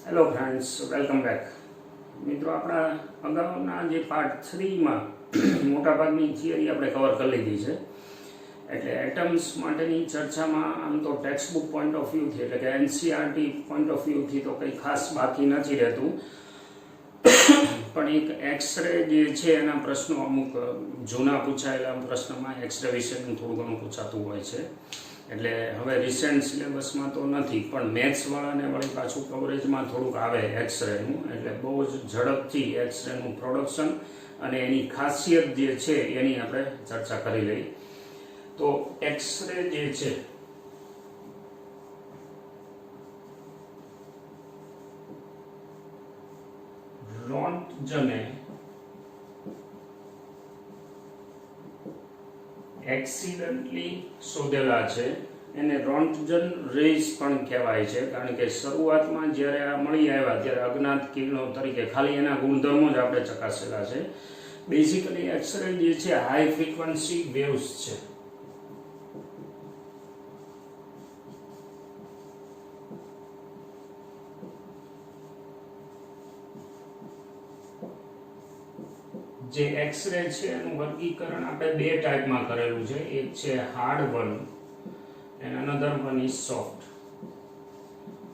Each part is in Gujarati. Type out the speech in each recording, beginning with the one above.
Hello friends, welcome back. મિત્રો, આપણા અગાઉના જે પાર્ટ 3માં મોટાભાગની થિયરી આપણે કવર કરી લીધી છે. એટલે એટમ્સ માટેની ચર્ચામાં આમ તો ટેક્સ્ટ બુક પોઈન્ટ ઓફ વ્યૂથી એટલે કે એનસીઆરટી પોઈન્ટ ઓફ વ્યૂથી તો કંઈ ખાસ બાકી નથી રહેતું. પણ એક એક્સરે જે છે એના પ્રશ્નો અમુક જૂના પૂછાયેલા પ્રશ્નમાં એક્સરે વિશેનું થોડું ઘણું પૂછાતું હોય છે. એટલે હવે રિસેન્ટ સિલેબસમાં તો નથી, પણ મેથ્સવાળાને વળી પાછું કવરેજમાં થોડુંક આવે એક્સરેનું. એટલે બહુ જ ઝડપથી એક્સરેનું પ્રોડક્શન અને એની ખાસિયત જે છે એની આપણે ચર્ચા કરી લઈએ. તો એક્સરે જે છે રોન્ટજને એક્સિડન્ટલી શોધેલા છે. એને રોન્ટજન રેઝ પણ કહેવાય છે, કારણ કે શરૂઆતમાં જ્યારે આ મળી આવ્યા ત્યારે અજ્ઞાત કિરણો તરીકે ખાલી એના ગુણધર્મો જ આપણે ચકાસેલા છે. બેઝિકલી એક્સરે જે છે હાઈ ફ્રીક્વન્સી વેવ્સ છે. જે એક્સરે છે એનું વર્ગીકરણ આપણે બે ટાઈપમાં કરેલું છે. એક છે hard one and another one is soft.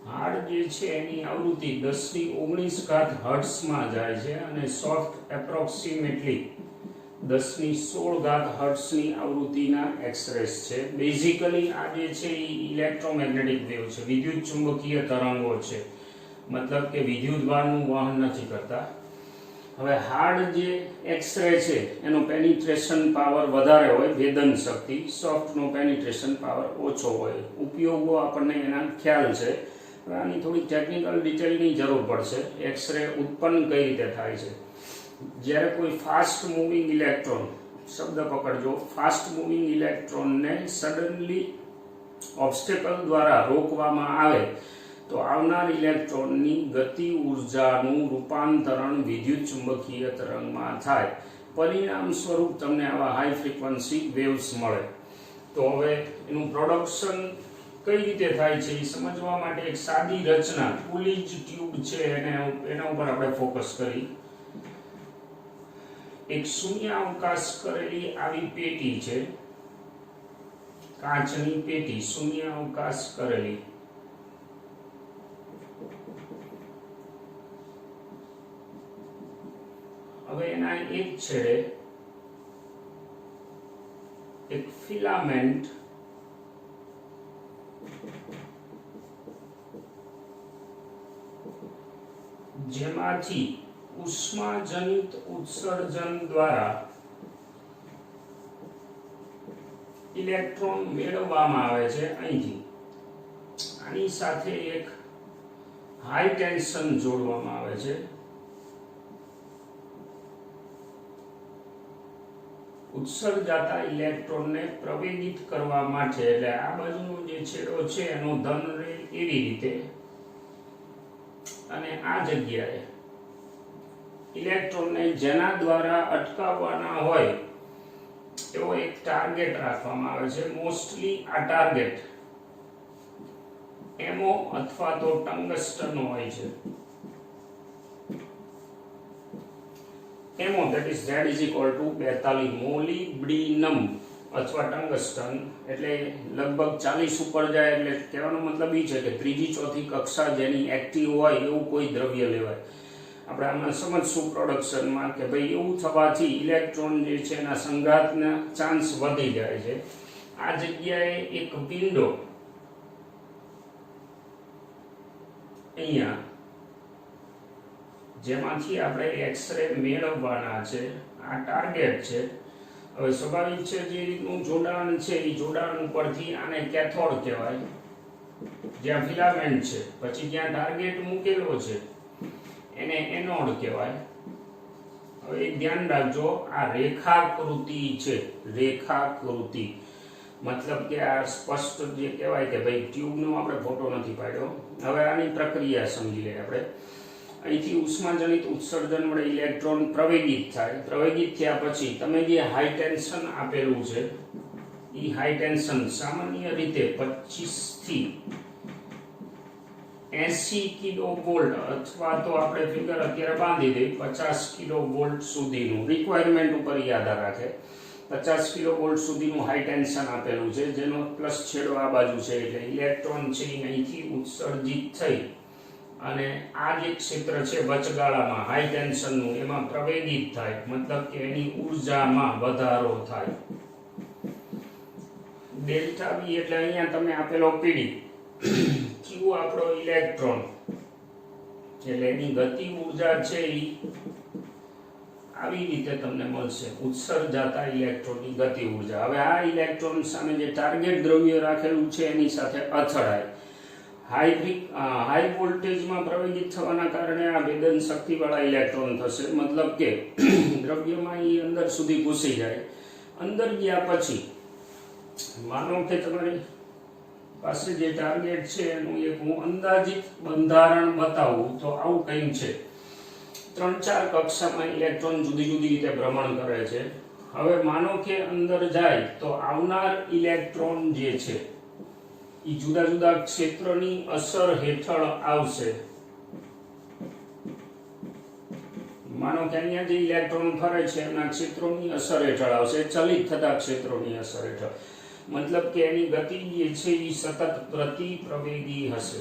Hard જે છે એની આવૃત્તિ 10⁻19 હર્ટ્ઝમાં જાય છે અને સોફ્ટ એપ્રોક્સિમેટલી 10⁻16 હર્ટ્ઝની આવૃત્તિના એક્સરેસ છે. બેઝિકલી આ જે છે એ ઇલેક્ટ્રોમેગ્નેટિક વેવ છે, વિદ્યુત ચુંબકીય તરંગો છે, મતલબ કે વિદ્યુતભારનું વહન નથી કરતા. હવે હાર્ડ જે એક્સરે છે એનો પેનિટ્રેશન પાવર વધારે હોય, ભેદન શક્તિ. સોફ્ટનો પેનિટ્રેશન પાવર ઓછો હોય. ઉપયોગો આપણને એના ખ્યાલ છે. આની થોડી ટેકનિકલ ડિટેલની જરૂર પડશે. એક્સરે ઉત્પન્ન કઈ રીતે થાય છે? જ્યારે કોઈ ફાસ્ટ મૂવિંગ ઇલેક્ટ્રોન, શબ્દ પકડજો, ફાસ્ટ મૂવિંગ ઇલેક્ટ્રોનને સડનલી ઓબ્સ્ટેકલ દ્વારા રોકવામાં આવે તો આવનાર ઇલેક્ટ્રોનની ગતિ ઉર્જાનું રૂપાંતરણ વિદ્યુત ચુંબકીય તરંગમાં થાય. પરિણામ સ્વરૂપ તમને આવા હાઈ ફ્રીક્વન્સી વેવ્સ મળે. તો હવે એનું પ્રોડક્શન કઈ રીતે થાય છે એ સમજવા માટે એક સાદી રચના, કુલિજ ટ્યુબ છે, એના ઉપર આપણે ફોકસ કરી. એક શૂન્યાવકાશ કરેલી આવી પેટી છે, કાચની પેટી શૂન્યાવકાશ કરેલી. હવે એના એક છેડે એક ફિલામેન્ટ જેમાંથી ઉષ્માજનિત ઉત્સર્જન દ્વારા ઇલેક્ટ્રોન મેળવવામાં આવે છે અહીંથી. આની સાથે એક હાઈ ટેન્શન જોડવામાં આવે છે. ઉત્સર્જાતા ઇલેક્ટ્રોનને પ્રવેગિત કરવા માટે, એટલે આ બાજુનો જે છેડો છે એનો ધન રે એવી રીતે, અને આ જગ્યાએ ઇલેક્ટ્રોનને જેના દ્વારા અટકાવવાના હોય એવો એક ટાર્ગેટ રાખવામાં આવે છે. મોસ્ટલી આ ટાર્ગેટ એમો અથવા તો ટંગસ્ટન હોય છે. એમો that is Z=42 મોલિબ્ડિનમ અથવા ટંગસ્ટન, એટલે લગભગ 40 ઉપર જાય એટલે કહેવાનો મતલબ એ છે કે ત્રીજી ચોથી કક્ષા જેની એક્ટિવ હોય એવું કોઈ દ્રવ્ય લેવાય. આપણે આમાં સમજશું પ્રોડક્શનમાં કે ભાઈ એવું થવાથી ઇલેક્ટ્રોન જે છે એના સંઘાતના ચાન્સ વધી જાય છે. આ જગ્યાએ એક વિન્ડો અહીંયા જેમાંથી આપણે એક્સરે મેળવવાના છે, આ ટાર્ગેટ છે. હવે સ્વાભાવિક છે જે રીતનું જોડાણ છે એ જોડાણ ઉપરથી આને કેથોડ કહેવાય, જ્યાં ફિલામેન્ટ છે, પછી જ્યાં ટાર્ગેટ મૂકેલો છે એને એનોડ કહેવાય. હવે એક ધ્યાન રાખજો, આ રેખાકૃતિ છે, રેખાકૃતિ મતલબ કે આ સ્પષ્ટ જે કહેવાય કે ભાઈ ટ્યુબનો આપણે ફોટો નથી પાડ્યો. હવે આની પ્રક્રિયા સમજી લઈએ આપણે. અહીંથી ઉષ્માજનિત ઉત્સર્જન વડે ઇલેક્ટ્રોન પ્રવેગિત થાય. પ્રવેગિત થયા પછી તમે જે હાઈ ટેન્શન આપેલું છે એ હાઈ ટેન્શન સામાન્ય રીતે 25 થી 80 કિલો વોલ્ટ અથવા તો આપણે ફિગર અત્યારે બાંધી દઈએ 50 કિલો વોલ્ટ સુધીનું રિક્વાયરમેન્ટ ઉપર આધાર રાખે 50 કિલો વોલ્ટ સુધીનું હાઈ ટેન્શન આપેલું છે, જેનો પ્લસ છેડો આ બાજુ છે, એટલે ઇલેક્ટ્રોન છે એ અહીંથી ઉત્સર્જિત થઈ અને આ જે ક્ષેત્ર છે વચગાળામાં હાઈ ટેન્શનનું એમાં પ્રવેગિત થાય, મતલબ કે એની ઉર્જામાં વધારો થાય. ડેલ્ટા V એટલે અહીંયા તમે આપેલો પીડી, Q આપણો ઇલેક્ટ્રોન, એટલે એની ગતિ ઉર્જા છે એ આવી રીતે તમને મળશે, ઉત્સર્જાતા ઇલેક્ટ્રોનની ગતિ ઉર્જા. હવે આ ઇલેક્ટ્રોન સામે જે ટાર્ગેટ દ્રવ્ય રાખેલું છે એની સાથે અથડાય, હાઈ વોલ્ટેજમાં પ્રવેગિત થવાના કારણે આ ભેદન શક્તિવાળા ઇલેક્ટ્રોન થશે, મતલબ કે દ્રવ્યમાં એ અંદર સુધી ઘૂસી જાય. અંદર ગયા પછી માનો કે તમારી પાસે જે ટાર્ગેટ છે એનું એક હું અંદાજિત બંધારણ બતાવું તો આવું કંઈક છે. 3-4 કક્ષામાં ઇલેક્ટ્રોન જુદી જુદી રીતે ભ્રમણ કરે છે. હવે માનો કે અંદર જાય તો આવનાર ઇલેક્ટ્રોન જે છે એ જુદા જુદા ક્ષેત્રની અસર હેઠળ આવશે. માનો કે અહીંયા જે ઇલેક્ટ્રોન ફરે છે એના ક્ષેત્રોની અસર હેઠળ આવશે, ચલિત થતા ક્ષેત્રોની અસર હેઠળ, મતલબ કે એની ગતિ જે છે એ સતત પ્રતિપ્રવેગી હશે.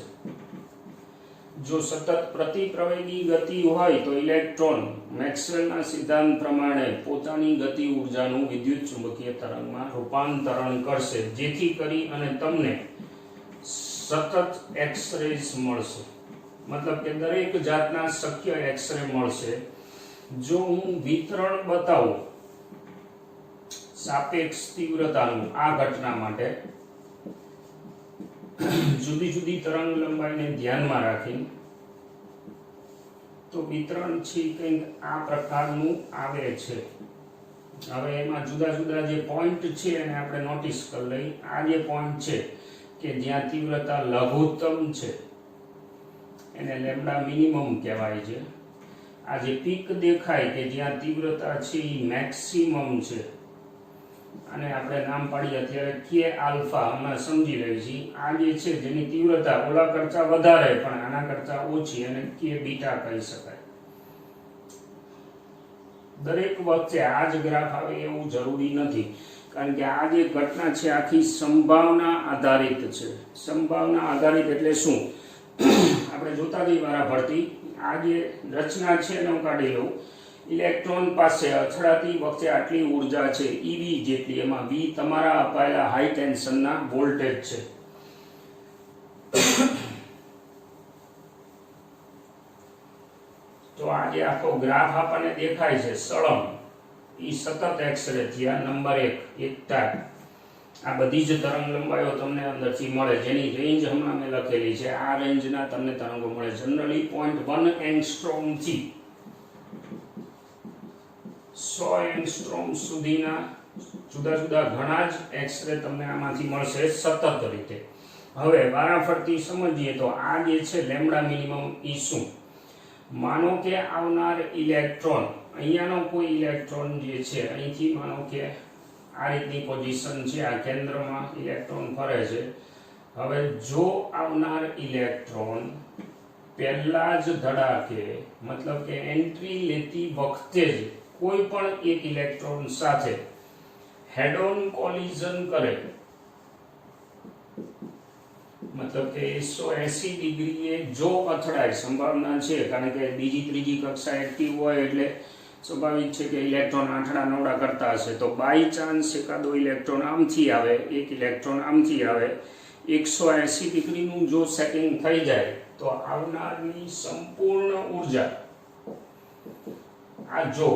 જો સતત પ્રતિપ્રવેગી ગતિ હોય તો ઇલેક્ટ્રોન મેક્સવેલના સિદ્ધાંત પ્રમાણે પોતાની ગતિ ઉર્જાનું વિદ્યુત ચુંબકીય તરંગમાં રૂપાંતરણ કરશે, જેથી કરી અને તમને સતત એક્સ-રેઝ મળશે, મતલબ કે દરેક જાતના શક્ય એક્સ-રે મળશે. જો હું વિતરણ બતાવું સાપેક્ષ તીવ્રતાનું આ ઘટના માટે જુદી જુદી તરંગ લંબાઈને ધ્યાનમાં રાખી તો વિતરણ છે કંઈક આ પ્રકારનું આવે છે. હવે એમાં જુદા જુદા જે પોઈન્ટ છે એને આપણે નોટિસ કરી લઈ. આ જે પોઈન્ટ છે કે જ્યાં તીવ્રતા લઘુત્તમ છે એને લેમ્ડા મિનિમમ કહેવાય છે. આ જે પીક દેખાય કે જ્યાં તીવ્રતા છે એ મેક્સિમમ છે, અને આપણે નામ પાડીએ અત્યારે કે આલ્ફા, હમણાં સમજી લઈએ છીએ. આ જે છે જેની તીવ્રતા ઓલા કરતા વધારે પણ આના કરતા ઓછી, અને કે બીટા કહી શકાય. દરેક વખતે આ જ ગ્રાફ આવે એવું જરૂરી નથી, કારણ કે આ જે ઘટના છે આખી સંભાવના આધારિત છે. સંભાવના આધારિત એટલે શું? આપણે જોતા જઈએ વારા ફરતી આ જે રચના છે એને હું કાઢી લઉં. ઇલેક્ટ્રોન પાસે અથડાતી વખતે આટલી ઉર્જા છે EV જેટલી, એમાં V તમારા અપાયેલા હાઈ ટેન્શનના વોલ્ટેજ છે. તો આ જે આખો ગ્રાફ આપણને દેખાય છે સળંગ, એ સતત એક્સ-રે થયા. નંબર 1 એક ટાઈપ. આ બધી જ તરંગ લંબાઈઓ તમને અંદરથી મળે, જેની રેન્જ હમણાં મેં લખેલી છે. આ રેન્જના તમને તરંગો મળે જનરલી 0.1 એંગસ્ટ્રોમ થી 100 એંગસ્ટ્રોમ સુધીના જુદા જુદા ઘણા જ એક્સ-રે તમને આમાંથી મળશે સતત રીતે. હવે વારાફરતી સમજીએ તો આ જે છે લેમ્ડા મિનિમમ એ શું? માનો કે આવનાર ઇલેક્ટ્રોન, અહીંયાનો કોઈ ઇલેક્ટ્રોન જે છે અહીંથી માનો કે આ રીતની પોઝિશન છે, આ કેન્દ્રમાં ઇલેક્ટ્રોન ફરે છે. હવે જો આવનાર ઇલેક્ટ્રોન પહેલા જ ધડાકે, મતલબ કે એન્ટ્રી લેતી વખતે જ કોઈ પણ એક ઇલેક્ટ્રોન સાથે હેડ ઓન કોલિઝન કરે, મતલબ કે 180 ડિગ્રીએ જો અથડાય, સંભાવના છે કારણ કે બીજી ત્રીજી કક્ષા એક્ટિવ હોય એટલે સ્વાભાવિક છે કે ઇલેક્ટ્રોન આંઠડા નવડા કરતા હશે. તો બાય ચાન્સ એકાદો ઇલેક્ટ્રોન આમથી આવે, એક ઇલેક્ટ્રોન આમથી આવે, 180 ડિગ્રીનું જો સેટિંગ થઈ જાય તો આવનારની સંપૂર્ણ ઉર્જા આ જો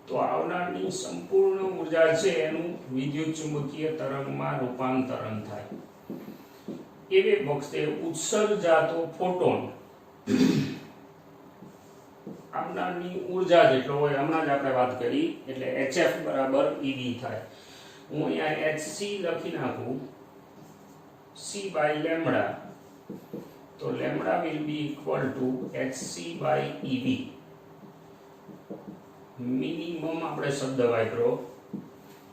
તો આવનારની સંપૂર્ણ ઉર્જા છે એનું વિદ્યુત ચુંબકીય તરંગમાં રૂપાંતરણ થાય. એવી વખતે ઉત્સર્જાતો ફોટોન આવનારની ઉર્જા જેટલો હોય, હમણાં જ આપણે વાત કરી, એટલે HF બરાબર EV થાય. હું અહીંયા HC લખી નાખું C by લેમ્ડા, તો lambda will be equal to HC by EV. Minimum આપણે શબ્દ વાપરો,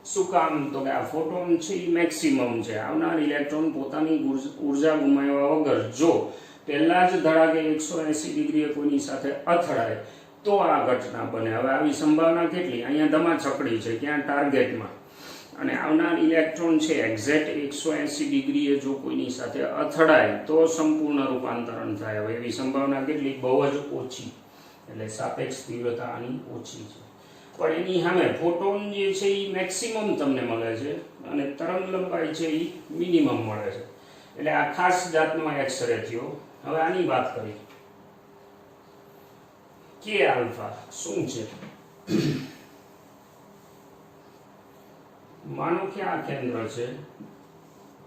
શું કામ? તો કે આ ફોટોન છે એ મેક્સિમમ છે. આવનાર ઇલેક્ટ્રોન પોતાની ઉર્જા ગુમાવ્યા વગર જો પહેલા જ ધડાકે 180 ડિગ્રીએ કોઈની સાથે અથડાય તો આ ઘટના બને. હવે આવી સંભાવના કેટલી? અહીંયા ધમાચકડી છે ક્યાં? ટાર્ગેટમાં. અને આવનાર ઇલેક્ટ્રોન છે એક્ઝેક્ટ 180 ડિગ્રીએ જો કોઈની સાથે અથડાય તો સંપૂર્ણ રૂપાંતરણ થાય. હવે એવી સંભાવના કેટલી? બહુ જ ઓછી. એટલે સાપેક્ષ તીવ્રતા આની ઓછી છે. પણ એની સામે ફોટોન જે છે એ મેક્સિમમ તમને મળે છે અને તરંગ લંબાઈ છે એ મિનિમમ મળે છે. એટલે આ ખાસ જાતનો એક્સરે થયો. હવે આની વાત કરીએ કે આલ્ફા શું છે. માનો કે આ કેન્દ્ર છે,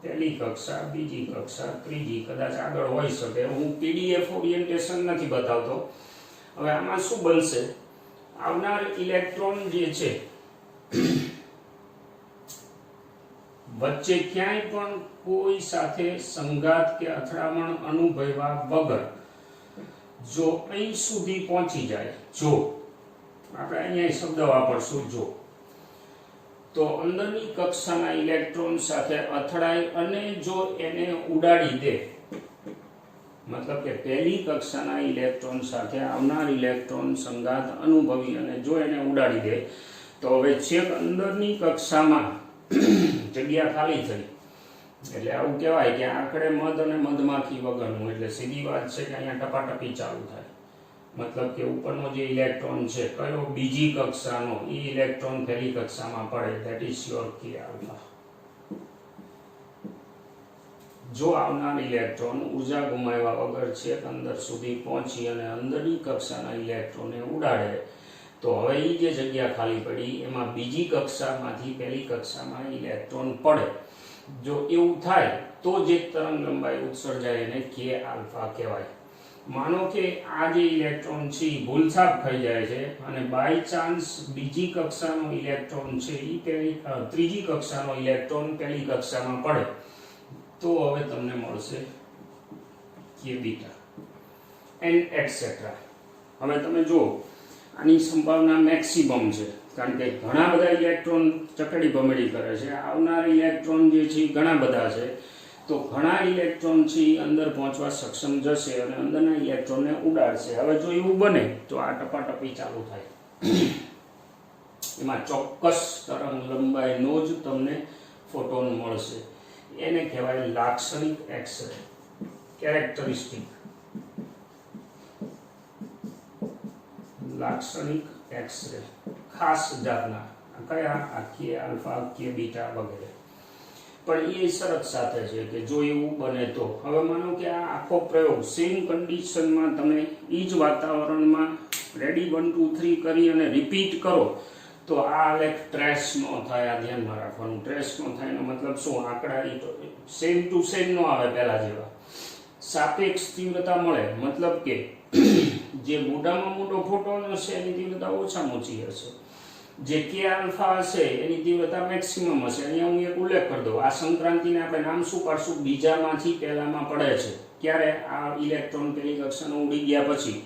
પહેલી કક્ષા, બીજી કક્ષા, ત્રીજી, કદાચ આગળ હોઈ શકે. હું પીડીએફ ઓરિએન્ટેશન નથી બતાવતો. હવે આમાં શું બનશે? આવનાર ઇલેક્ટ્રોન જે છે વચ્ચે ક્યાંય પણ કોઈ સાથે સંઘાત કે અથડામણ અનુભવ્યા વગર જો અહીં સુધી પહોંચી જાય, જો આપણે અહીંયા શબ્દ વાપરશું જો, તો અંદરની કક્ષાના ઇલેક્ટ્રોન સાથે અથડાય અને જો એને ઉડાડી દે, મતલબ કે પહેલી કક્ષાના ઇલેક્ટ્રોન સાથે આવનાર ઇલેક્ટ્રોન સંઘાત અનુભવી અને જો એને ઉડાડી દે તો હવે છેક અંદરની કક્ષામાં જગ્યા ખાલી થઈ. એટલે આવું કહેવાય કે આખરે મધ અને મધમાખી વગરનું. એટલે સીધી વાત છે કે અહીંયા ટપાટપી ચાલુ થાય. મતલબ કે ઉપરનો જે ઇલેક્ટ્રોન છે કયો? બીજી કક્ષાનો, એ ઇલેક્ટ્રોન પહેલી કક્ષામાં પડે. ધેટ ઇઝ યોર કે આલ્ફા. જો આવનાર ઇલેક્ટ્રોન ઉર્જા ગુમાવ્યા વગર છેક અંદર સુધી પહોંચી અને અંદરની કક્ષાના ઇલેક્ટ્રોનને ઉડાડે તો હવે એ જે જગ્યા ખાલી પડી એમાં બીજી કક્ષામાંથી પહેલી કક્ષામાં ઇલેક્ટ્રોન પડે. જો એવું થાય તો જે તરંગ લંબાઈ ઉત્સર્જાય એને કે આલ્ફા કહેવાય. માનો કે આ જે ઇલેક્ટ્રોન છે એ ભૂલથાપ ખાઈ જાય છે અને બાય ચાન્સ બીજી કક્ષાનો ઇલેક્ટ્રોન છે એ ત્રીજી કક્ષાનો ઇલેક્ટ્રોન પહેલી કક્ષામાં પડે તો હવે તમને મળશે કે બીટા એન્ડ એટસેટ્રા. હવે તમે જુઓ આની સંભાવના મેક્સિમમ છે કારણ કે ઘણા બધા ઇલેક્ટ્રોન ચકડી ભમેડી કરે છે. આવનાર ઇલેક્ટ્રોન જે છે ઘણા બધા છે તો ઘણા ઇલેક્ટ્રોન છે અંદર પહોંચવા સક્ષમ જશે અને અંદરના ઇલેક્ટ્રોનને ઉડાડશે. હવે જો એવું બને તો આ ટપાટપી ચાલુ થાય. એમાં ચોક્કસ તરંગ લંબાઈનો જ તમને ફોટોન મળશે. એને કહેવાય લાક્ષણિક એક્સરે, કેરેક્ટરિસ્ટિક. લાક્ષણિક એક્સરે ખાસ જાતના કયા? આ કે આલ્ફા, કે બીટા વગેરે. પણ એ શરત સાથે છે કે જો એવું બને તો. હવે માનો કે આ આખો પ્રયોગ સેમ કન્ડિશનમાં તમે એ જ વાતાવરણમાં રેડી 1 2 3 કરી અને રિપીટ કરો તો આ આલેખ ટ્રેસ ન થાય. આ ધ્યાનમાં રાખવાનું. ટ્રેસ ન થાય એનો મતલબ શું? આંકડા સેમ ટુ સેમ ન આવે પહેલા જેવા. સાપેક્ષ તીવ્રતા મળે. મતલબ કે જે મોટામાં મોટો ફોટોન હશે એની તીવ્રતા ઓછામાં ઓછી હશે. જે કે આલ્ફા હશે એની તીવ્રતા મેક્સિમમ હશે. અહીંયા હું એક ઉલ્લેખ કરી દઉં. આ સંક્રાંતિને આપણે નામ શું પાડશું? બીજામાંથી પહેલામાં પડે છે. ક્યારે? આ ઇલેક્ટ્રોન પહેલી કક્ષાનો ઉડી ગયા પછી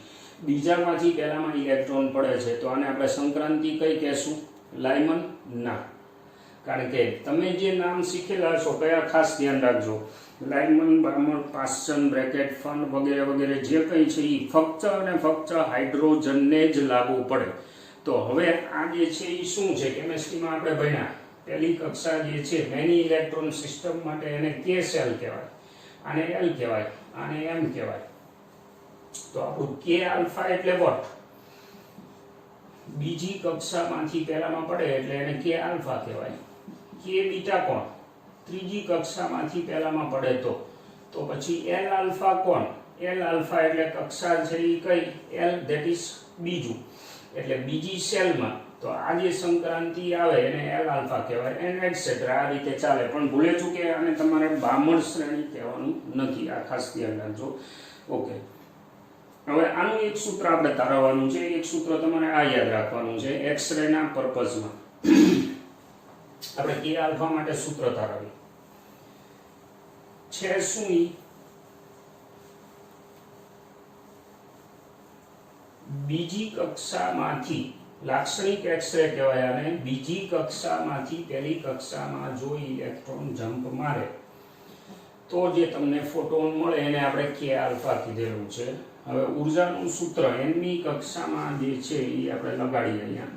બીજામાંથી પહેલામાં ઇલેક્ટ્રોન પડે છે તો આને આપણે સંક્રાંતિ કઈ કહેશું? લાયમન? ના. કારણ કે તમે જે નામ શીખેલા છો કયા ખાસ ધ્યાન રાખજો. લાયમન, બાર્મર, પાસ્ચન, બ્રેકેટ, ફન વગેરે વગેરે જે કંઈ છે એ ફક્ત અને ફક્ત હાઇડ્રોજનને જ લાગુ પડે. તો હવે આ જે છે એ શું છે? કેમેસ્ટ્રીમાં આપણે ભણ્યા પહેલી કક્ષા જે છે મેની ઇલેક્ટ્રોન સિસ્ટમ માટે એને કે સેલ કહેવાય, આને એલ કહેવાય, આને એમ કહેવાય. તો આપણું કે આલ્ફા એટલે વોટ? બીજી કક્ષામાંથી પહેલામાં પડે એટલે એને કે આલ્ફા કહેવાય. કે બીટા કોણ? ત્રીજી કક્ષામાંથી પહેલામાં પડે તો પછી એલ આલ્ફા કોણ? એલ આલ્ફા એટલે કક્ષા છે એ કઈ? એલ, ધેટ ઇઝ બીજું. એટલે બીજી સેલમાં તો આ જે સંક્રાંતિ આવે એને એલ આલ્ફા કહેવાય એન્ડ એટસેટ્રા. આ રીતે ચાલે. પણ ભૂલે ચૂકે આને તમારે બામણ શ્રેણી કહેવાનું નથી. આ ખાસ ધ્યાન રાખજો. ઓકે. હવે આનું એક સૂત્ર આપણે તારવવાનું છે. એક સૂત્ર તમારે આ યાદ રાખવાનું છે. એક્સરે ના પર્પઝમાં આપણે કે આલ્ફા માટે સૂત્ર તારવીએ છે શું? બીજી કક્ષામાંથી લાક્ષણિક એક્સરે કહેવાય અને બીજી કક્ષામાંથી પહેલી કક્ષામાં જો ઇલેક્ટ્રોન જમ્પ મારે તો જે તમને ફોટોન મળે એને આપણે કે આલ્ફા કીધેલું છે. હવે ઉર્જાનું સૂત્ર nમી કક્ષામાં જે છે એ આપણે લગાડીએ અહીંયા.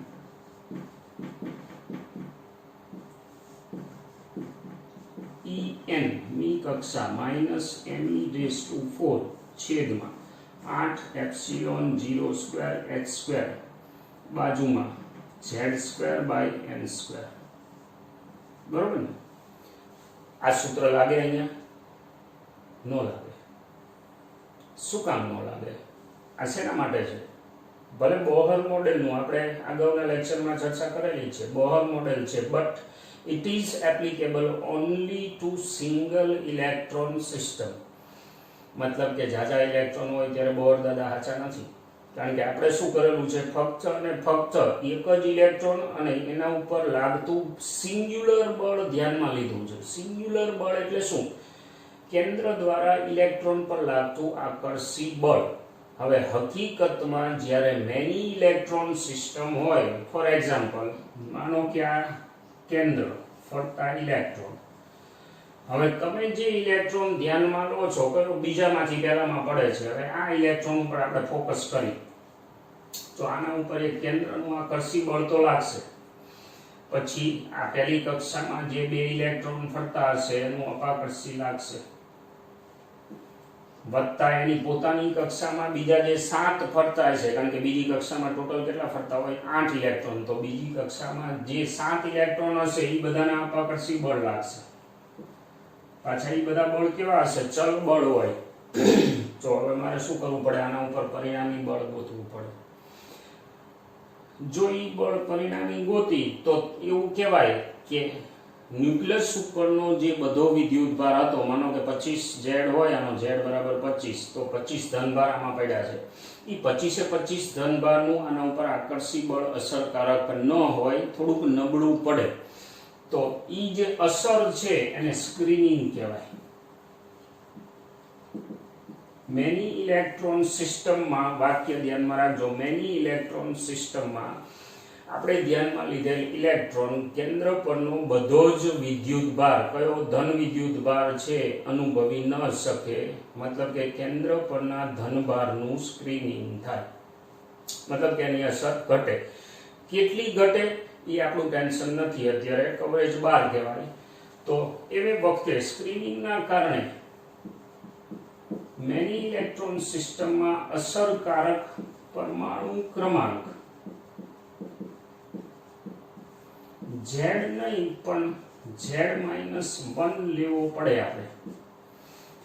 En મી કક્ષા -me⁴ છેદમાં 8 એપ્સિલોન 0 સ્ક્વેર h સ્ક્વેર બાજુમાં z²/n². બરોબર ને? આ સૂત્ર લાગે અહીંયા? ન લાગે. શું કામ ન લાગે? આ શેના માટે છે? ભલે બોહર મોડેલનું આપણે અગાઉના લેક્ચરમાં ચર્ચા કરેલી છે, બોહર મોડેલ છે, but it is applicable only to single electron system. મતલબ કે જાજા ઇલેક્ટ્રોન હોય ત્યારે બોહર દાદા સાચા નથી. કારણ કે આપણે શું કરેલું છે, ફક્ત અને ફક્ત એક જ ઇલેક્ટ્રોન અને એના ઉપર લાગતું સિંગ્યુલર બળ ધ્યાનમાં લીધું છે. સિંગ્યુલર બળ એટલે શું? કેન્દ્ર દ્વારા ઇલેક્ટ્રોન પર લાગતું આકર્ષી બળ. હવે હકીકતમાં જ્યારે મેની ઇલેક્ટ્રોન સિસ્ટમ હોય, ફોર એક્ઝામ્પલ માનો કે આ કેન્દ્ર ફરતા ઇલેક્ટ્રોન, હવે તમે જે ઇલેક્ટ્રોન ધ્યાનમાં લો છો કયો બીજામાંથી પહેલામાં પડે છે. હવે આ ઇલેક્ટ્રોન ઉપર આપણે ફોકસ કરી તો આના ઉપર એક કેન્દ્રનું આકર્ષી બળ તો લાગશે. પછી આ પહેલી કક્ષામાં જે બે ઇલેક્ટ્રોન ફરતા હશે એનું અપાકર્ષી લાગશે, વત્તા એની પોતાની કક્ષામાં બીજા જે 7 ફરતા હશે, કારણ કે બીજી કક્ષામાં ટોટલ કેટલા ફરતા હોય? 8 ઇલેક્ટ્રોન. તો બીજી કક્ષામાં જે 7 ઇલેક્ટ્રોન હશે એ બધાના અપાકર્ષી બળ લાગશે. પાછા એ બધા બળ કેવા હશે? ચલ બળ હોય. તો હવે મારે શું કરવું પડે? આના ઉપર પરિણામી બળ ગોતવું પડે. જો એ બળ પરિણામી ગોતી તો એવું કહેવાય કે ન્યુક્લિયસ ઉપરનો જે બધો વિદ્યુતભાર હતો, માનો કે 25 Z હોય, આનો Z બરાબર 25, તો 25 ધનભાર આમાં પડ્યા છે. એ 25 ધનભારનું આના ઉપર આકર્ષી બળ અસરકારક ન હોય, થોડુંક નબળું પડે, તો એ જે અસર છે એને સ્ક્રીનિંગ કહેવાય. મેની ઇલેક્ટ્રોન સિસ્ટમમાં, વાક્ય ધ્યાનમાં રાખજો, મેની ઇલેક્ટ્રોન સિસ્ટમમાં આપણે ધ્યાનમાં લીધેલ ઇલેક્ટ્રોન કેન્દ્ર પરનો બધો જ વિદ્યુતભાર, કયો? ધન વિદ્યુતભાર છે, અનુભવી ન શકે. મતલબ કે કેન્દ્ર પરના ધનભારનું સ્ક્રીનિંગ થાય, મતલબ કે એની અસર ઘટે. કેટલી ઘટે એ આપણું ટેન્શન નથી અત્યારે, કવરેજ 12 કહેવાય. તો એવે વખતે સ્ક્રીનિંગના કારણે મેની ઇલેક્ટ્રોન સિસ્ટમમાં અસરકારક પરમાણુ ક્રમાંક Z નહીં પણ Z-1 લેવો પડે આપણે.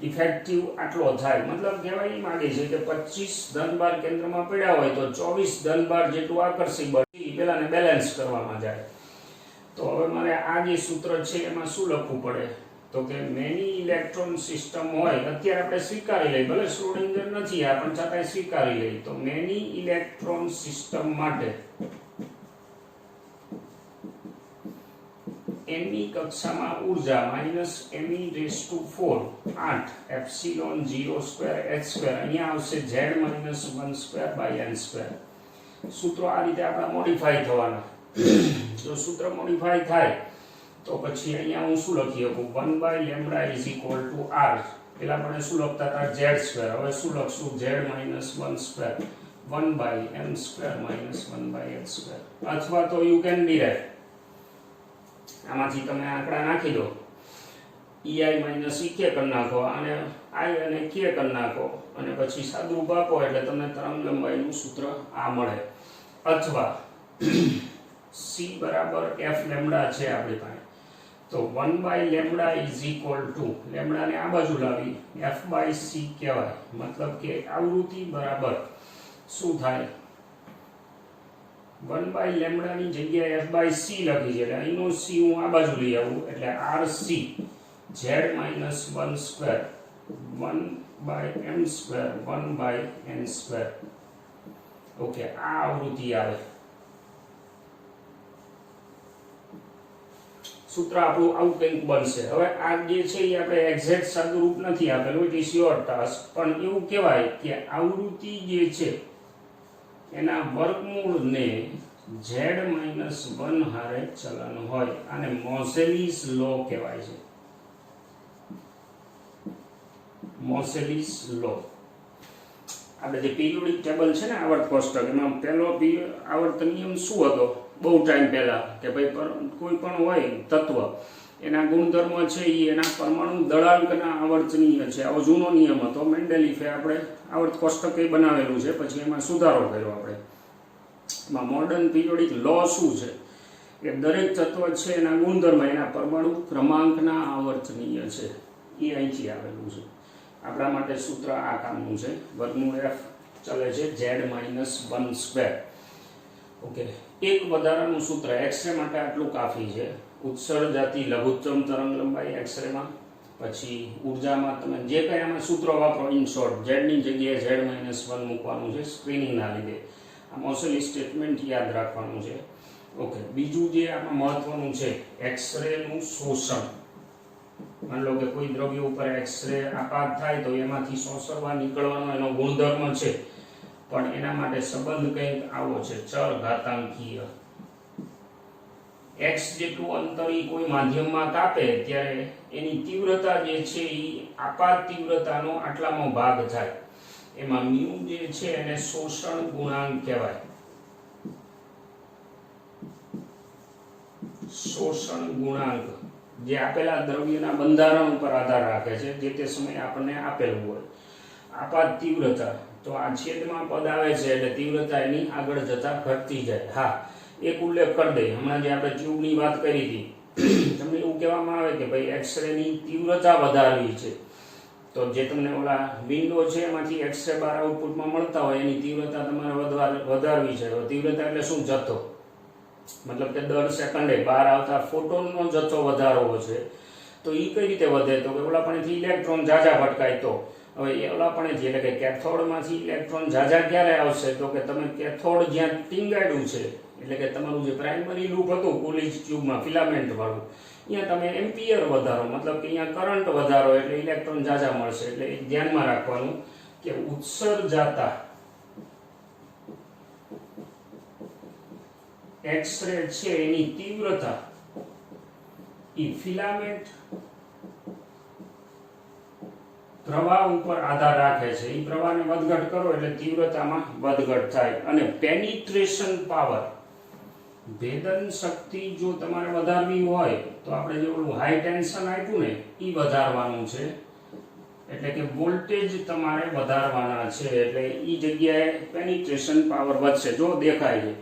ઇફેક્ટિવ આટલો થાય, મતલબ કહેવાય એ માંગે છે કે 25 ધનભાર કેન્દ્રમાં પડ્યા હોય તો 24 ધનભાર જેટલું આકર્ષી બળ પેલાને બેલેન્સ કરવામાં જાય. તો હવે મારે આ જે સૂત્ર છે એમાં શું લખવું પડે? તો કે મેની ઇલેક્ટ્રોન સિસ્ટમ હોય, અત્યારે આપણે સ્વીકારી લઈએ, ભલે શ્રોડિંગર નથી આ પણ છતાંય સ્વીકારી લઈએ, તો મેની ઇલેક્ટ્રોન સિસ્ટમ માટે nમી કક્ષામાં ઉર્જા -me⁴ 8 epsilon 0 square h square, અહીંયા આવશે z-1²/n². સૂત્રો આ રીતે આપણા મોડિફાઈ થવાના. જો સૂત્ર મોડિફાઈ થાય તો પછી અહીંયા હું શું લખી શકું? 1/λ = r. પેલા આપણે શું લખતા હતા? z². હવે શું લખશું? z-1² 1/m² - 1/h². અથવા તો યુ કેન ડિરાઇવ, આમાંથી તમે આંકડા નાખી દો, ei - ek કરી નાખો, અને i અને k કરી નાખો, અને પછી સાદુરૂપ આપો એટલે તમને તરંગ લંબાઈનું સૂત્ર આ મળે. અથવા c બરાબર f લેમ્ડા છે આપણી પાસે, તો 1/λ = લેમ્ડાને આ બાજુ લાવી f/c કહેવાય. મતલબ કે આવૃત્તિ બરાબર શું થાય? 1/λ ની જગ્યાએ f/c લખી છે, એટલે અહીંનો c હું આ બાજુ લઈ આવું, એટલે rc z-1² 1/m² 1/n². Okay, આ આવૃત્તિ આવે. સૂત્ર આપણું આવું કંઈક બનશે. હવે આ જે છે એ આપણે એક્ઝેક્ટ સાદુરૂપ નથી આપેલું, ઇટ ઇઝ યોર ટાસ્ક, પણ એવું કહેવાય કે આવૃત્તિ જે છે એના વર્ગમૂળને z-1 હારે ચલન હોય, અને મોઝેલીસ લો કહેવાય છે. મોસેલિસ લો. આપણે જે પિરિયોડિક ટેબલ છે ને આવર્ત કોષ્ટક, એમાં પહેલો આવર્ત નિયમ શું હતો બહુ ટાઈમ પહેલા, કે ભાઈ કોઈ પણ હોય તત્વ એના ગુણધર્મ છે એ એના પરમાણુ દળાંકના આવર્તનીય છે. આવો જૂનો નિયમ હતો. મેન્ડેલિફે આપણે આવર્ત કોષ્ટક એ બનાવેલું છે, પછી એમાં સુધારો કર્યો આપણે. એમાં મોડર્ન પિરિયોડિક લો શું છે કે દરેક તત્વ છે એના ગુણધર્મ એના પરમાણુ ક્રમાંકના આવર્તનીય છે. એ અહીંથી આવેલું છે. આપણા માટે સૂત્ર આ કામનું છે. વર્ગમૂળ f ચાલે છે z-1². ઓકે, એક વધારાનું સૂત્ર એક્સરે માટે આટલું કાફી છે. ઉત્સર્જાતી લઘુત્તમ તરંગ લંબાઈ એક્સરેમાં, પછી ઉર્જામાં તમે જે કંઈ આમાં સૂત્રો વાપરો, ઇન શોર્ટ z ની જગ્યાએ z-1 મૂકવાનું છે સ્ક્રીનિંગના લીધે. આ મોસેલી સ્ટેટમેન્ટ યાદ રાખવાનું છે. ઓકે, બીજું જે આમાં મહત્વનું છે એક્સરેનું શોષણ. માની લો કે કોઈ દ્રવ્ય ઉપર એક્સરે આપાત થાય તો એમાંથી શોષણવા નીકળવાનો એનો ગુણધર્મ છે, પણ એના માટે સંબંધ કંઈક આવો છે, ચર ઘાતાંકીય. x જેટલું અંતર કોઈ માધ્યમમાં કાપે ત્યારે એની તીવ્રતા જે છે એ આપાત તીવ્રતાનો આટલામો ભાગ થાય. એમાં μ જે છે એને શોષણ ગુણાંક કહેવાય. શોષણ ગુણાંક જે આપેલા દ્રવ્યના બંધારણ ઉપર આધાર રાખે છે, જે તે સમયે આપણને આપેલું હોય. આપાત તીવ્રતા તો આ છેદમાં પદ આવે છે એટલે તીવ્રતા એની આગળ જતા ઘટતી જાય. હા, એક ઉલ્લેખ કરી દઈએ, હમણાં જે આપણે ટ્યુબની વાત કરી હતી, તમને એવું કહેવામાં આવે કે ભાઈ એક્સરેની તીવ્રતા વધારવી છે, તો જે તમને ઓલા વિન્ડો છે એમાંથી એક્સરે બાર આઉટપુટમાં મળતા હોય એની તીવ્રતા તમારે વધારવી છે. તો તીવ્રતા એટલે શું? જથ્થો. મતલબ કે દર સેકન્ડે બહાર આવતા ફોટોનનો જથ્થો વધારવો છે. તો એ કઈ રીતે વધે? તો કે ઓલા પાણીથી ઇલેક્ટ્રોન ઝાઝા ભટકાય. તો હવે ઓલા પાણીથી એટલે કે કેથોડમાંથી ઇલેક્ટ્રોન ઝાઝા ક્યારે આવશે? તો કે તમે કેથોડ જ્યાં ટીંગાડ્યું છે, એટલે કે તમારું જે પ્રાઇમરી લૂપ હતું કોલિજ ટ્યુબમાં ફિલામેન્ટ વાળું, અહીંયા તમે એમ્પિયર વધારો, મતલબ કે અહીંયા કરંટ વધારો એટલે ઇલેક્ટ્રોન ઝાઝા મળશે. એટલે ધ્યાનમાં રાખવાનું કે ઉત્સર્જાતા એક્સરે છે એની તીવ્રતા એ ફિલામેન્ટ પ્રવાહ ઉપર આધાર રાખે છે. એ પ્રવાહને વધઘટ કરો એટલે તીવ્રતામાં વધઘટ થાય. અને પેનિટ્રેશન પાવર, ભેદન શક્તિ જો તમારે વધારવી હોય તો આપણે જે ઓલું હાઈ ટેન્શન આપ્યું ને એ વધારવાનું છે. એટલે કે વોલ્ટેજ તમારે વધારવાના છે, એટલે એ જગ્યાએ પેનિટ્રેશન પાવર વધશે. જો દેખાય છે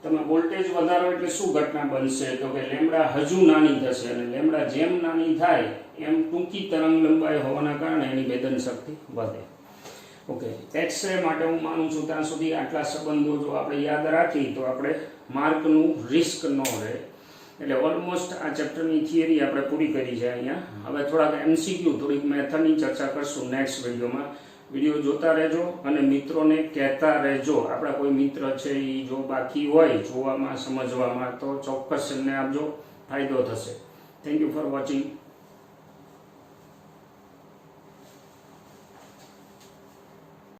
તમે વોલ્ટેજ વધારો એટલે શું ઘટના બનશે? તો કે લેમ્ડા હજુ નાની થશે, અને લેમ્ડા જેમ નાની થાય એમ ટૂંકી તરંગ લંબાઈ હોવાના કારણે એની ભેદન શક્તિ વધે. ઓકે, એક્સરે માટે હું માનું છું ત્યાં સુધી આટલા સંબંધો જો આપણે યાદ રાખી તો આપણે માર્કનું રિસ્ક ન રહે. એટલે ઓલમોસ્ટ આ ચેપ્ટરની થિયરી આપણે પૂરી કરી છે અહીંયા. હવે થોડાક MCQ, થોડીક મેથડની ચર્ચા કરશું નેક્સ્ટ વિડીયોમાં. વિડીયો જોતા રહેજો અને મિત્રોને કહેતા રહેજો. આપણા કોઈ મિત્ર છે એ જો બાકી હોય જોવામાં સમજવામાં તો ચોક્કસ એમને આપજો, ફાયદો થશે. Thank you for watching.